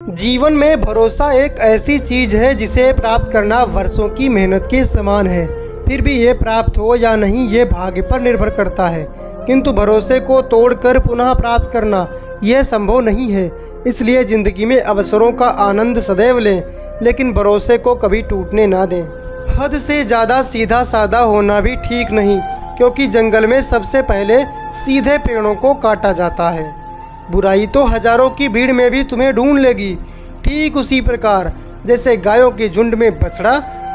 जीवन में भरोसा एक ऐसी चीज है जिसे प्राप्त करना वर्षों की मेहनत के समान है। फिर भी ये प्राप्त हो या नहीं ये भाग्य पर निर्भर करता है, किंतु भरोसे को तोड़कर पुनः प्राप्त करना यह संभव नहीं है। इसलिए जिंदगी में अवसरों का आनंद सदैव लें, लेकिन भरोसे को कभी टूटने ना दें। हद से ज़्यादा सीधा साधा होना भी ठीक नहीं, क्योंकि जंगल में सबसे पहले सीधे पेड़ों को काटा जाता है। बुराई तो हजारों की भीड़ में भी तुम्हें ढूंढ लेगी। ठीक उसी प्रकार जैसे गायों के झुंड में बछड़ा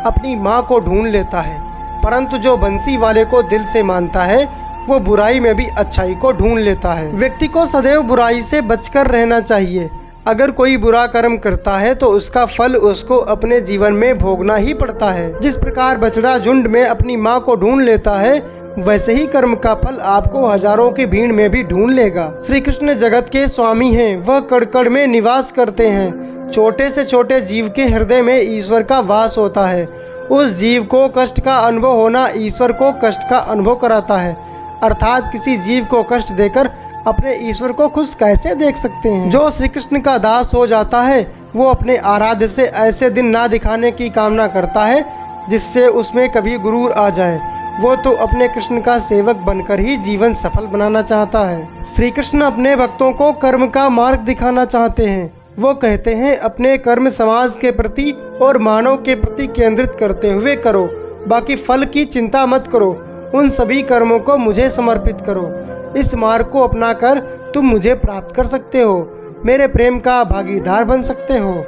अपनी माँ को ढूंढ लेता है, परंतु जो बंसी वाले को दिल से मानता है वो बुराई में भी अच्छाई को ढूंढ लेता है। व्यक्ति को सदैव बुराई से बचकर रहना चाहिए। अगर कोई बुरा कर्म करता है तो उसका फल उसको अपने जीवन में भोगना ही पड़ता है। जिस प्रकार बछड़ा झुंड में अपनी माँ को ढूंढ लेता है, वैसे ही कर्म का फल आपको हजारों की भीड़ में भी ढूंढ लेगा। श्री कृष्ण जगत के स्वामी हैं, वह कड़ में निवास करते हैं। छोटे से छोटे जीव के हृदय में ईश्वर का वास होता है। उस जीव को कष्ट का अनुभव होना ईश्वर को कष्ट का अनुभव कराता है। अर्थात किसी जीव को कष्ट देकर अपने ईश्वर को खुश कैसे देख सकते हैं। जो श्री कृष्ण का दास हो जाता है वो अपने आराध्य से ऐसे दिन ना दिखाने की कामना करता है जिससे उसमें कभी गुरूर आ जाए। वो तो अपने कृष्ण का सेवक बनकर ही जीवन सफल बनाना चाहता है। श्री कृष्ण अपने भक्तों को कर्म का मार्ग दिखाना चाहते हैं। वो कहते हैं अपने कर्म समाज के प्रति और मानव के प्रति केंद्रित करते हुए करो, बाकी फल की चिंता मत करो। उन सभी कर्मों को मुझे समर्पित करो। इस मार्ग को अपनाकर तुम मुझे प्राप्त कर सकते हो, मेरे प्रेम का भागीदार बन सकते हो।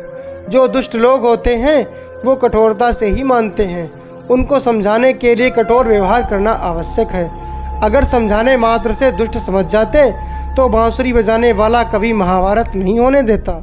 जो दुष्ट लोग होते हैं वो कठोरता से ही मानते हैं। उनको समझाने के लिए कठोर व्यवहार करना आवश्यक है। अगर समझाने मात्र से दुष्ट समझ जाते तो बांसुरी बजाने वाला कभी महाभारत नहीं होने देता।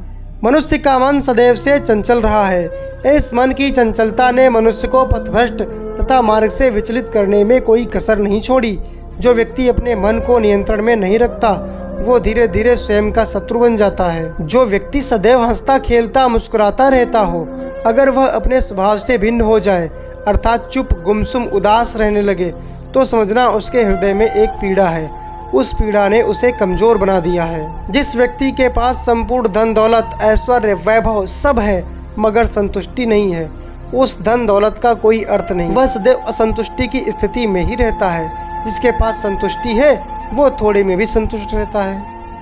मनुष्य का मन सदैव से चंचल रहा है। इस मन की चंचलता ने मनुष्य को पथभ्रष्ट तथा मार्ग से विचलित करने में कोई कसर नहीं छोड़ी। जो व्यक्ति अपने मन को नियंत्रण में नहीं रखता वो धीरे धीरे स्वयं का शत्रु बन जाता है। जो व्यक्ति सदैव हंसता खेलता मुस्कुराता रहता हो, अगर वह अपने स्वभाव से भिन्न हो जाए, अर्थात चुप गुमसुम उदास रहने लगे, तो समझना उसके हृदय में एक पीड़ा है। उस पीड़ा ने उसे कमजोर बना दिया है। जिस व्यक्ति के पास संपूर्ण धन दौलत ऐश्वर्य वैभव सब है मगर संतुष्टि नहीं है, उस धन दौलत का कोई अर्थ नहीं। वह सदैव असंतुष्टि की स्थिति में ही रहता है। जिसके पास संतुष्टि है वो थोड़े में भी संतुष्ट रहता है।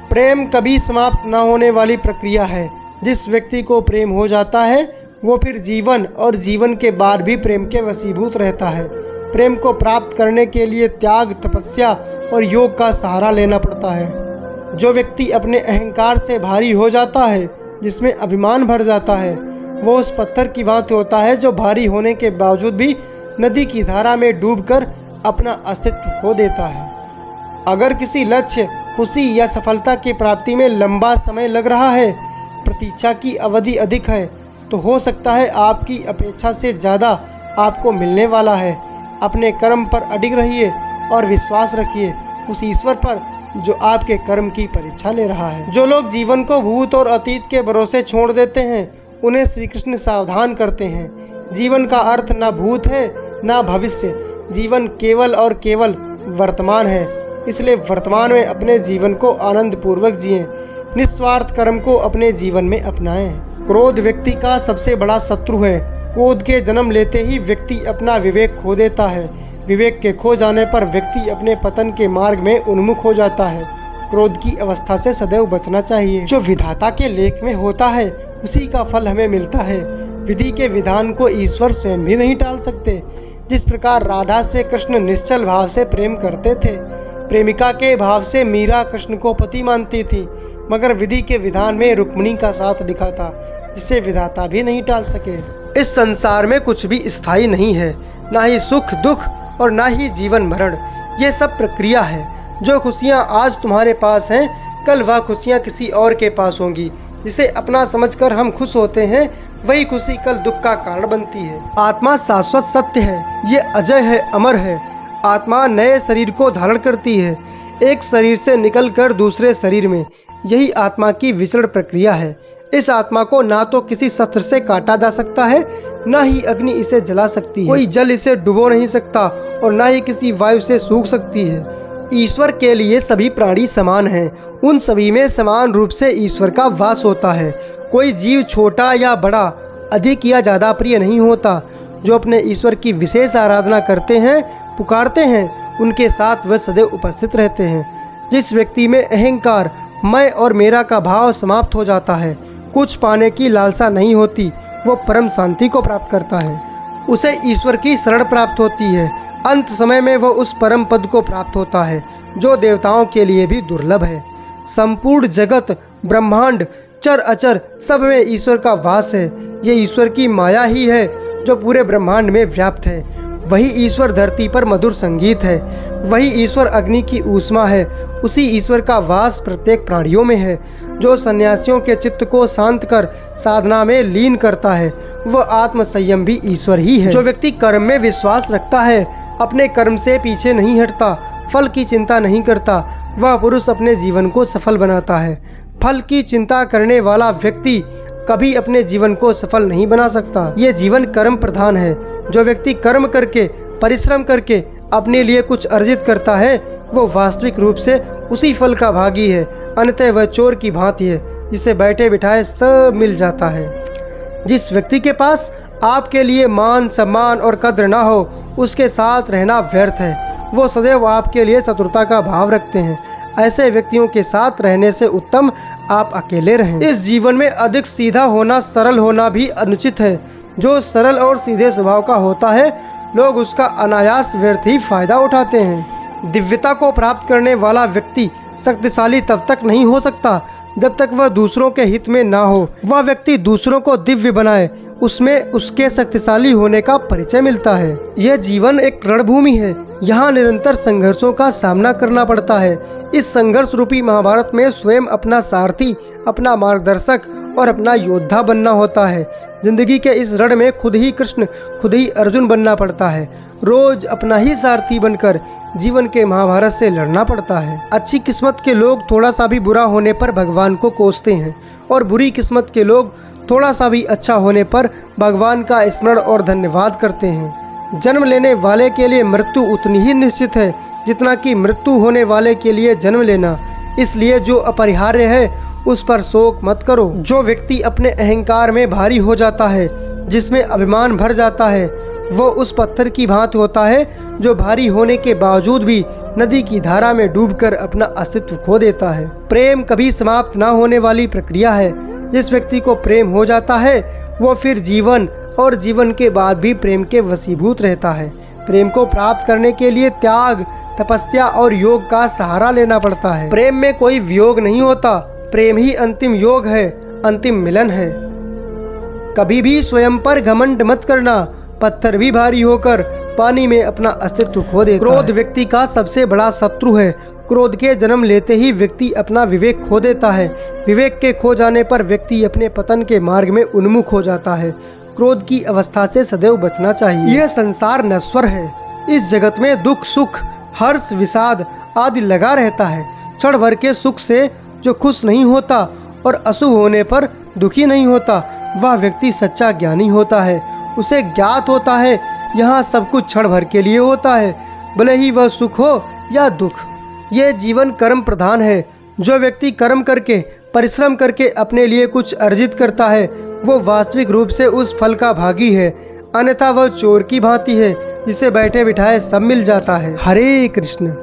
प्रेम कभी समाप्त न होने वाली प्रक्रिया है। जिस व्यक्ति को प्रेम हो जाता है वो फिर जीवन और जीवन के बाद भी प्रेम के वशीभूत रहता है। प्रेम को प्राप्त करने के लिए त्याग, तपस्या और योग का सहारा लेना पड़ता है। जो व्यक्ति अपने अहंकार से भारी हो जाता है, जिसमें अभिमान भर जाता है, वो उस पत्थर की भांति होता है जो भारी होने के बावजूद भी नदी की धारा में डूबकर अपना अस्तित्व खो देता है। अगर किसी लक्ष्य, खुशी या सफलता की प्राप्ति में लंबा समय लग रहा है, प्रतीक्षा की अवधि अधिक है, तो हो सकता है आपकी अपेक्षा से ज़्यादा आपको मिलने वाला है। अपने कर्म पर अडिग रहिए और विश्वास रखिए उस ईश्वर पर जो आपके कर्म की परीक्षा ले रहा है। जो लोग जीवन को भूत और अतीत के भरोसे छोड़ देते हैं उन्हें श्री कृष्ण सावधान करते हैं। जीवन का अर्थ ना भूत है ना भविष्य, जीवन केवल और केवल वर्तमान है। इसलिए वर्तमान में अपने जीवन को आनंद पूर्वक जिएं, निस्वार्थ कर्म को अपने जीवन में अपनाएं। क्रोध व्यक्ति का सबसे बड़ा शत्रु है। क्रोध के जन्म लेते ही व्यक्ति अपना विवेक खो देता है। विवेक के खो जाने पर व्यक्ति अपने पतन के मार्ग में उन्मुख हो जाता है। क्रोध की अवस्था से सदैव बचना चाहिए। जो विधाता के लेख में होता है उसी का फल हमें मिलता है। विधि के विधान को ईश्वर स्वयं भी नहीं टाल सकते। जिस प्रकार राधा से कृष्ण निश्चल भाव से प्रेम करते थे, प्रेमिका के भाव से मीरा कृष्ण को पति मानती थी, मगर विधि के विधान में रुक्मिणी का साथ लिखा था जिसे विधाता भी नहीं टाल सके। इस संसार में कुछ भी स्थायी नहीं है, ना ही सुख दुख और ना ही जीवन मरण। ये सब प्रक्रिया है। जो खुशियाँ आज तुम्हारे पास हैं कल वह खुशियाँ किसी और के पास होंगी। जिसे अपना समझकर हम खुश होते हैं वही खुशी कल दुख का कारण बनती है। आत्मा शाश्वत सत्य है, ये अजय है, अमर है। आत्मा नए शरीर को धारण करती है, एक शरीर से निकलकर दूसरे शरीर में। यही आत्मा की विचरण प्रक्रिया है। इस आत्मा को ना तो किसी शस्त्र से काटा जा सकता है, ना ही अग्नि इसे जला सकती है। कोई जल इसे डुबो नहीं सकता और ना ही किसी वायु से सूख सकती है। ईश्वर के लिए सभी प्राणी समान हैं। उन सभी में समान रूप से ईश्वर का वास होता है। कोई जीव छोटा या बड़ा, अधिक या ज़्यादा प्रिय नहीं होता। जो अपने ईश्वर की विशेष आराधना करते हैं, पुकारते हैं, उनके साथ वह सदैव उपस्थित रहते हैं। जिस व्यक्ति में अहंकार, मैं और मेरा का भाव समाप्त हो जाता है, कुछ पाने की लालसा नहीं होती, वो परम शांति को प्राप्त करता है। उसे ईश्वर की शरण प्राप्त होती है। अंत समय में वह उस परम पद को प्राप्त होता है जो देवताओं के लिए भी दुर्लभ है। संपूर्ण जगत, ब्रह्मांड, चर अचर सब में ईश्वर का वास है। ये ईश्वर की माया ही है जो पूरे ब्रह्मांड में व्याप्त है। वही ईश्वर धरती पर मधुर संगीत है। वही ईश्वर अग्नि की ऊष्मा है। उसी ईश्वर का वास प्रत्येक प्राणियों में है। जो सन्यासियों के चित्त को शांत कर साधना में लीन करता है, वह आत्म संयम भी ईश्वर ही है। जो व्यक्ति कर्म में विश्वास रखता है, अपने कर्म से पीछे नहीं हटता, फल की चिंता नहीं करता, वह पुरुष अपने जीवन को सफल बनाता है। फल की चिंता करने वाला व्यक्ति कभी अपने जीवन को सफल नहीं बना सकता। ये जीवन कर्म प्रधान है। जो व्यक्ति कर्म करके, परिश्रम करके अपने लिए कुछ अर्जित करता है, वो वास्तविक रूप से उसी फल का भागी है। अन्यतः वह चोर की भांति है जिसे बैठे बिठाए सब मिल जाता है। जिस व्यक्ति के पास आपके लिए मान, सम्मान और कद्र ना हो, उसके साथ रहना व्यर्थ है। वो सदैव आपके लिए शत्रुता का भाव रखते हैं। ऐसे व्यक्तियों के साथ रहने से उत्तम आप अकेले रहें। इस जीवन में अधिक सीधा होना, सरल होना भी अनुचित है। जो सरल और सीधे स्वभाव का होता है, लोग उसका अनायास व्यर्थ ही फायदा उठाते हैं। दिव्यता को प्राप्त करने वाला व्यक्ति शक्तिशाली तब तक नहीं हो सकता जब तक वह दूसरों के हित में ना हो। वह व्यक्ति दूसरों को दिव्य बनाए, उसमें उसके शक्तिशाली होने का परिचय मिलता है। यह जीवन एक रणभूमि है। यहाँ निरंतर संघर्षों का सामना करना पड़ता है। इस संघर्ष रूपी महाभारत में स्वयं अपना सारथी, अपना मार्गदर्शक और अपना योद्धा बनना होता है। जिंदगी के इस रण में खुद ही कृष्ण, खुद ही अर्जुन बनना पड़ता है। रोज अपना ही सारथी बनकर जीवन के महाभारत से लड़ना पड़ता है। अच्छी किस्मत के लोग थोड़ा सा भी बुरा होने पर भगवान को कोसते हैं, और बुरी किस्मत के लोग थोड़ा सा भी अच्छा होने पर भगवान का स्मरण और धन्यवाद करते हैं। जन्म लेने वाले के लिए मृत्यु उतनी ही निश्चित है जितना कि मृत्यु होने वाले के लिए जन्म लेना। इसलिए जो अपरिहार्य है उस पर शोक मत करो। जो व्यक्ति अपने अहंकार में भारी हो जाता है, जिसमें अभिमान भर जाता है, वो उस पत्थर की भांति होता है जो भारी होने के बावजूद भी नदी की धारा में डूबकर अपना अस्तित्व खो देता है। प्रेम कभी समाप्त ना होने वाली प्रक्रिया है। जिस व्यक्ति को प्रेम हो जाता है, वो फिर जीवन और जीवन के बाद भी प्रेम के वशीभूत रहता है। प्रेम को प्राप्त करने के लिए त्याग, तपस्या और योग का सहारा लेना पड़ता है। प्रेम में कोई वियोग नहीं होता। प्रेम ही अंतिम योग है, अंतिम मिलन है। कभी भी स्वयं पर घमंड मत करना। पत्थर भी भारी होकर पानी में अपना अस्तित्व खो देता है। क्रोध व्यक्ति का सबसे बड़ा शत्रु है। क्रोध के जन्म लेते ही व्यक्ति अपना विवेक खो देता है। विवेक के खो जाने पर व्यक्ति अपने पतन के मार्ग में उन्मुख हो जाता है। क्रोध की अवस्था से सदैव बचना चाहिए। यह संसार नश्वर है। इस जगत में दुख, सुख, हर्ष, विषाद आदि लगा रहता है। क्षण भर के सुख से जो खुश नहीं होता और अशुभ होने पर दुखी नहीं होता, वह व्यक्ति सच्चा ज्ञानी होता है। उसे ज्ञात होता है यहाँ सब कुछ क्षण भर के लिए होता है, भले ही वह सुख हो या दुख। यह जीवन कर्म प्रधान है। जो व्यक्ति कर्म करके, परिश्रम करके अपने लिए कुछ अर्जित करता है, वो वास्तविक रूप से उस फल का भागी है। अन्यथा वह चोर की भांति है जिसे बैठे बिठाए सब मिल जाता है। हरे कृष्ण।